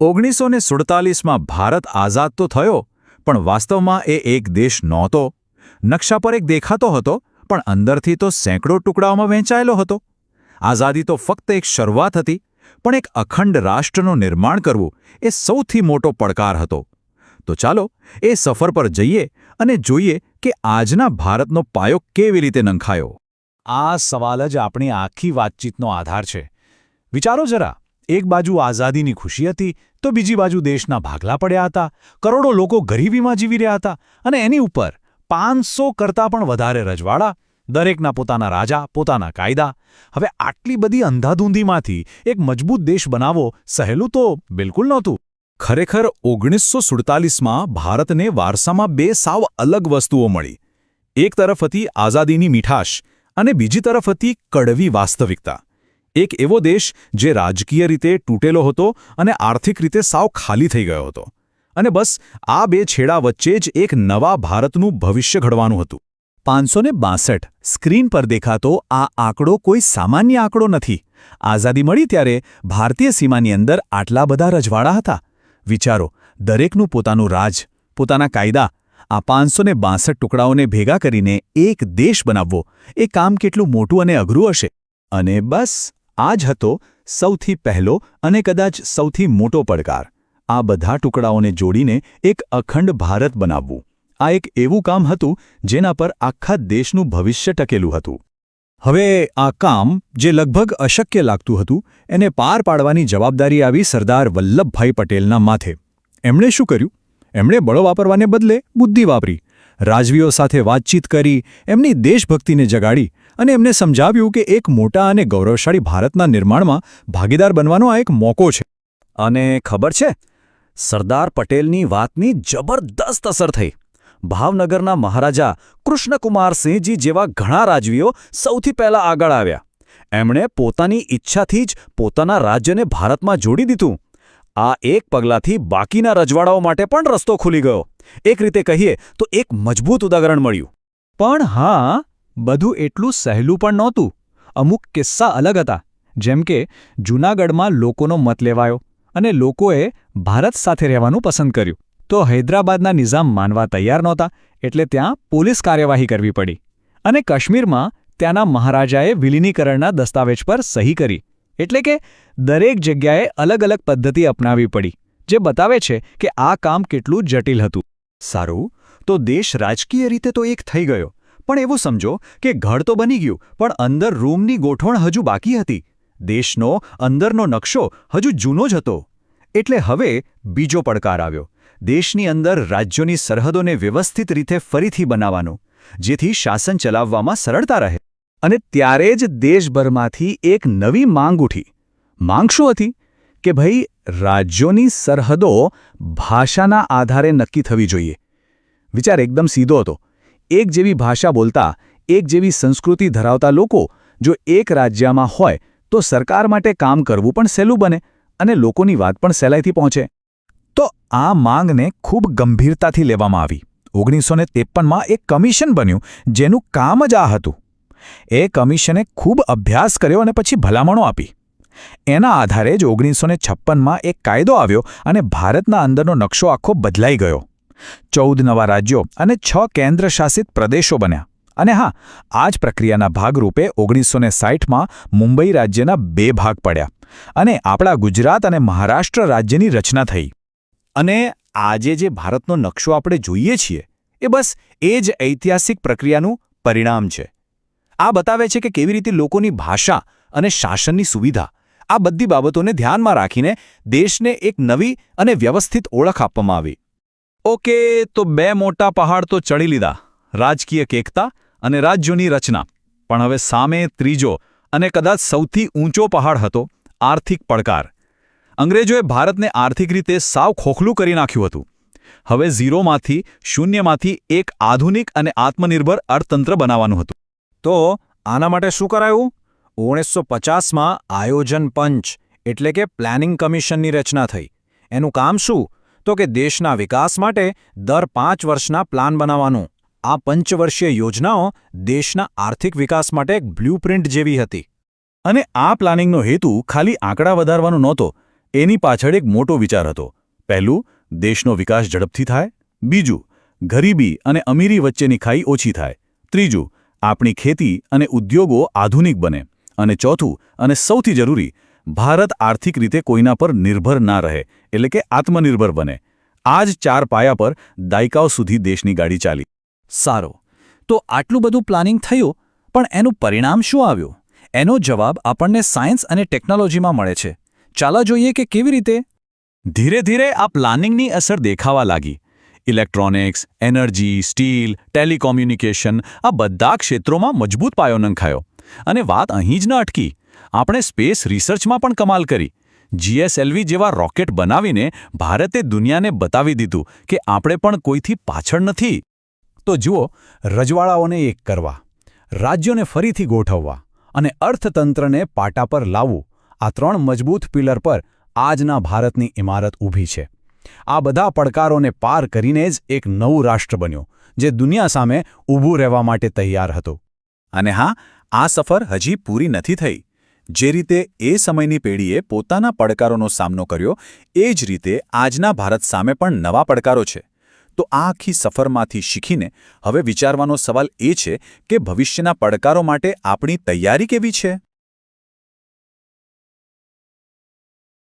1947માં ભારત આઝાદ તો થયો, પણ વાસ્તવમાં એ એક દેશ નહોતો. નકશા પર એક દેખાતો હતો, પણ અંદરથી તો સેંકડો ટુકડાઓમાં વહેંચાયેલો હતો. આઝાદી તો ફક્ત એક શરૂઆત હતી, પણ એક અખંડ રાષ્ટ્રનું નિર્માણ કરવું એ સૌથી મોટો પડકાર હતો. તો ચાલો એ સફર પર જઈએ અને જોઈએ કે આજના ભારતનો પાયો કેવી રીતે નંખાયો. આ સવાલ જ આપણી આખી વાતચીતનો આધાર છે. વિચારો જરા, એક બાજુ આઝાદીની ખુશી હતી, તો બીજી બાજુ દેશના ભાગલા પડ્યા હતા, કરોડો લોકો ગરીબીમાં જીવી રહ્યા હતા, અને એની ઉપર 500 કરતાં પણ વધારે રજવાડા, દરેકના પોતાના રાજા, પોતાના કાયદા. હવે આટલી બધી અંધાધૂંધીમાંથી એક મજબૂત દેશ બનાવવો સહેલું તો બિલકુલ નહોતું. ખરેખર 1947માં ભારતને વારસામાં બે સાવ અલગ વસ્તુઓ મળી. એક તરફ હતી આઝાદીની મીઠાશ અને બીજી તરફ હતી કડવી વાસ્તવિકતા. એક એવો દેશ જે રાજકીય રીતે તૂટેલો હતો અને આર્થિક રીતે સાવ ખાલી થઈ ગયો હતો. અને બસ આ બે છેડા વચ્ચે જ એક નવા ભારતનું ભવિષ્ય ઘડવાનું હતું. 562 સ્ક્રીન પર દેખાતો આ આંકડો કોઈ સામાન્ય આંકડો નથી. આઝાદી મળી ત્યારે ભારતીય સીમાની અંદર આટલા બધા રજવાડા હતા. વિચારો, દરેકનું પોતાનું રાજ, પોતાના કાયદા. આ 562 ટુકડાઓને ભેગા કરીને એક દેશ બનાવવો એ કામ કેટલું મોટું અને અઘરું હશે. અને બસ આ જ હતો સૌથી પહેલો અને કદાચ સૌથી મોટો પડકાર. આ બધા ટુકડાઓને જોડીને એક અખંડ ભારત બનાવવું. આ એક એવું કામ હતું જેના પર આખા દેશનું ભવિષ્ય ટકેલું હતું. હવે આ કામ જે લગભગ અશક્ય લાગતું હતું, એને પાર પાડવાની જવાબદારી આવી સરદાર વલ્લભભાઈ પટેલના માથે. એમણે શું કર્યું? એમણે બળો વાપરવાને બદલે બુદ્ધિ વાપરી. રાજવીઓ સાથે વાતચીત કરી, એમની દેશભક્તિને જગાડી અને એમને સમજાવ્યું કે એક મોટા અને ગૌરવશાળી ભારતના નિર્માણમાં ભાગીદાર બનવાનો આ એક મોકો છે. અને ખબર છે, સરદાર પટેલની વાતની જબરદસ્ત અસર થઈ. ભાવનગરના મહારાજા કૃષ્ણકુમારસિંહજી જેવા ઘણા રાજવીઓ સૌથી પહેલા આગળ આવ્યા. એમણે પોતાની ઈચ્છાથી જ પોતાના રાજ્યને ભારતમાં જોડી દીધું. આ એક પગલાંથી બાકીના રજવાડાઓ માટે પણ રસ્તો ખુલી ગયો. એક રીતે કહીએ તો એક મજબૂત ઉદાહરણ મળ્યું. પણ હા, બધું એટલું સહેલું પણ નહોતું. અમુક કિસ્સા અલગ હતા. જેમ કે જૂનાગઢમાં લોકોનો મત લેવાયો અને લોકોએ ભારત સાથે રહેવાનું પસંદ કર્યું. તો હૈદરાબાદના નિઝામ માનવા તૈયાર નહોતા, એટલે ત્યાં પોલીસ કાર્યવાહી કરવી પડી. અને કાશ્મીરમાં ત્યાંના મહારાજાએ વિલીનીકરણના દસ્તાવેજ પર સહી કરી. એટલે કે દરેક જગ્યાએ અલગ અલગ પદ્ધતિ અપનાવવી પડી, જે બતાવે છે કે આ કામ કેટલું જટિલ હતું. સારું, તો દેશ રાજકીય રીતે તો એક થઈ ગયો, પણ એવું સમજો કે ઘર તો બની ગયું, પણ અંદર રૂમની ગોઠવણ હજુ બાકી હતી. દેશનો અંદરનો નકશો હજુ જૂનો જ હતો. એટલે હવે બીજો પડકાર આવ્યો. દેશની અંદર રાજ્યોની સરહદોને વ્યવસ્થિત રીતે ફરીથી બનાવવાનો, જેથી શાસન ચલાવવામાં સરળતા રહે. અને ત્યારે જ દેશભરમાંથી એક નવી માંગ ઉઠી. માંગ શું હતી? કે ભાઈ, રાજ્યોની સરહદો ભાષાના આધારે નક્કી થવી જોઈએ. વિચાર એકદમ સીધો હતો. એક જેવી ભાષા બોલતા, એક જેવી સંસ્કૃતિ ધરાવતા લોકો જો એક રાજ્યમાં હોય તો સરકાર માટે કામ કરવું પણ સહેલું બને અને લોકોની વાત પણ સહેલાઈથી પહોંચે. તો આ માંગને ખૂબ ગંભીરતાથી લેવામાં આવી. 1953માં એક કમિશન બન્યું જેનું કામ જ આ હતું. એ કમિશને ખૂબ અભ્યાસ કર્યો અને પછી ભલામણો આપી. એના આધારે જ 1956માં એક કાયદો આવ્યો અને ભારતના અંદરનો નકશો આખો બદલાઈ ગયો. 14 નવા રાજ્યો અને 6 કેન્દ્રશાસિત પ્રદેશો બન્યા. અને હા, આ જ પ્રક્રિયાના ભાગરૂપે 1960માં મુંબઈ રાજ્યના 2 ભાગ પડ્યા અને આપણા ગુજરાત અને મહારાષ્ટ્ર રાજ્યની રચના થઈ. અને આજે જે ભારતનો નકશો આપણે જોઈએ છીએ, એ બસ એ જ ઐતિહાસિક પ્રક્રિયાનું પરિણામ છે. આ બતાવે છે કે કેવી રીતે લોકોની ભાષા અને શાસનની સુવિધા, આ બધી બાબતોને ધ્યાનમાં રાખીને દેશને એક નવી અને વ્યવસ્થિત ઓળખ આપવામાં આવી. ઓકે, તો 2 મોટા પહાડ તો ચડી લીધા, રાજકીય એકતા અને રાજ્યોની રચના. પણ હવે સામે ત્રીજો અને કદાચ સૌથી ઊંચો પહાડ હતો, આર્થિક પડકાર. અંગ્રેજોએ ભારતને આર્થિક રીતે સાવ ખોખલું કરી નાખ્યું હતું. હવે ઝીરોમાંથી, શૂન્યમાંથી એક આધુનિક અને આત્મનિર્ભર અર્થતંત્ર બનાવવાનું હતું. તો આના માટે શું કરાયું? 1950માં આયોજન પંચ એટલે કે પ્લાનિંગ કમિશનની રચના થઈ. એનું કામ શું? તો કે દેશના વિકાસ માટે દર 5 વર્ષના પ્લાન બનાવવાનું. આ પંચવર્ષીય યોજનાઓ દેશના આર્થિક વિકાસ માટે એક બ્લ્યુપ્રિન્ટ જેવી હતી. અને આ પ્લાનિંગનો હેતુ ખાલી આંકડા વધારવાનો નહોતો, એની પાછળ એક મોટો વિચાર હતો. પહેલું, દેશનો વિકાસ ઝડપથી થાય. બીજું, ગરીબી અને અમીરી વચ્ચેની ખાઈ ઓછી થાય. ત્રીજું, આપણી ખેતી અને ઉદ્યોગો આધુનિક બને. અને ચોથું, અને સૌથી જરૂરી, ભારત આર્થિક રીતે કોઈના પર નિર્ભર ના રહે, એટલે કે આત્મનિર્ભર બને. આ જ 4 પાયા પર દાયકાઓ સુધી દેશની ગાડી ચાલી. સારો. તો આટલું બધું પ્લાનિંગ થયું, પણ એનું પરિણામ શું આવ્યું? એનો જવાબ આપણને સાયન્સ અને ટેકનોલોજીમાં મળે છે. ચાલો જોઈએ કે કેવી રીતે. ધીરે ધીરે આ પ્લાનિંગની અસર દેખાવા લાગી. ઇલેક્ટ્રોનિક્સ, એનર્જી, સ્ટીલ, ટેલિકોમ્યુનિકેશન આ બધા ક્ષેત્રોમાં મજબૂત પાયો નંખાયો. અને વાત અહીં જ ન અટકી. આપણે સ્પેસ રિસર્ચમાં પણ કમાલ કરી. GSLV જેવા રોકેટ બનાવીને ભારતે દુનિયાને બતાવી દીધું કે આપણે પણ કોઈથી પાછળ નથી. તો જુઓ, રજવાડાઓને એક કરવા, રાજ્યોને ફરીથી ગોઠવવા અને અર્થતંત્રને પાટા પર લાવવું, આ 3 મજબૂત પિલર પર આજના ભારતની ઇમારત ઊભી છે. આ બધા પડકારોને પાર કરીને જ એક નવું રાષ્ટ્ર બન્યું, જે દુનિયા સામે ઊભું રહેવા માટે તૈયાર હતું. અને હા, આ સફર હજી પૂરી નથી થઈ. જે રીતે એ સમયની પેઢીએ પોતાના પડકારોનો સામનો કર્યો, એ જ રીતે આજના ભારત સામે પણ નવા પડકારો છે. તો આ આખી સફરમાંથી શીખીને હવે વિચારવાનો સવાલ એ છે કે ભવિષ્યના પડકારો માટે આપણી તૈયારી કેવી છે?